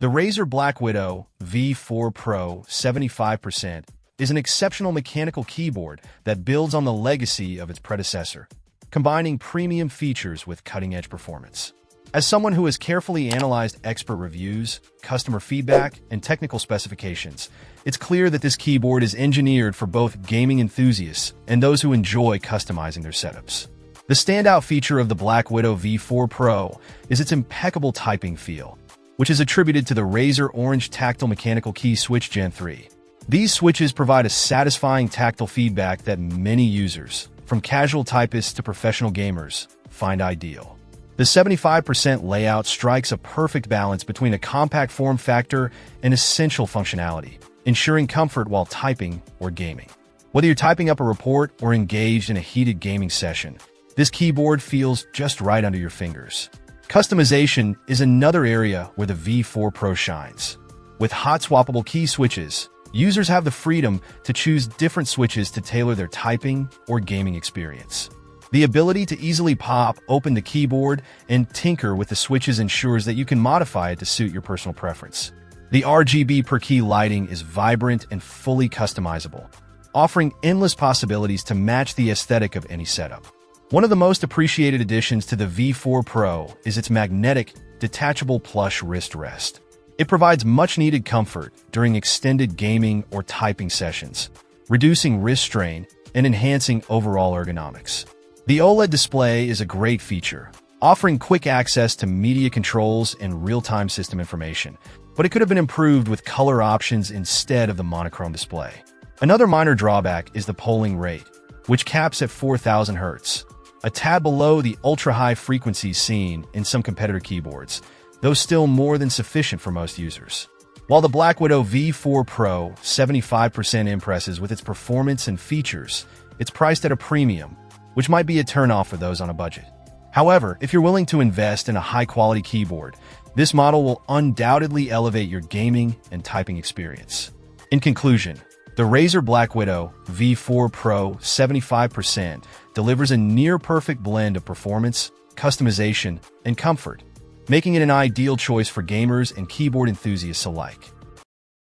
The Razer BlackWidow V4 Pro 75% is an exceptional mechanical keyboard that builds on the legacy of its predecessor, combining premium features with cutting-edge performance. As someone who has carefully analyzed expert reviews, customer feedback, and technical specifications, it's clear that this keyboard is engineered for both gaming enthusiasts and those who enjoy customizing their setups. The standout feature of the BlackWidow V4 Pro is its impeccable typing feel, which is attributed to the Razer Orange Tactile Mechanical Key Switch Gen 3. These switches provide a satisfying tactile feedback that many users, from casual typists to professional gamers, find ideal. The 75% layout strikes a perfect balance between a compact form factor and essential functionality, ensuring comfort while typing or gaming. Whether you're typing up a report or engaged in a heated gaming session, this keyboard feels just right under your fingers. Customization is another area where the V4 Pro shines. With hot-swappable key switches, users have the freedom to choose different switches to tailor their typing or gaming experience. The ability to easily pop open the keyboard and tinker with the switches ensures that you can modify it to suit your personal preference. The RGB per key lighting is vibrant and fully customizable, offering endless possibilities to match the aesthetic of any setup. One of the most appreciated additions to the V4 Pro is its magnetic, detachable plush wrist rest. It provides much-needed comfort during extended gaming or typing sessions, reducing wrist strain and enhancing overall ergonomics. The OLED display is a great feature, offering quick access to media controls and real-time system information, but it could have been improved with color options instead of the monochrome display. Another minor drawback is the polling rate, which caps at 4,000 Hz, a tad below the ultra-high frequencies seen in some competitor keyboards, though still more than sufficient for most users. While the BlackWidow V4 Pro 75% impresses with its performance and features, it's priced at a premium, which might be a turnoff for those on a budget. However, if you're willing to invest in a high-quality keyboard, this model will undoubtedly elevate your gaming and typing experience. In conclusion, the Razer BlackWidow V4 Pro 75% delivers a near-perfect blend of performance, customization, and comfort, making it an ideal choice for gamers and keyboard enthusiasts alike.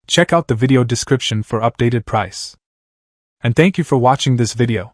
Check out the video description for updated price. And thank you for watching this video.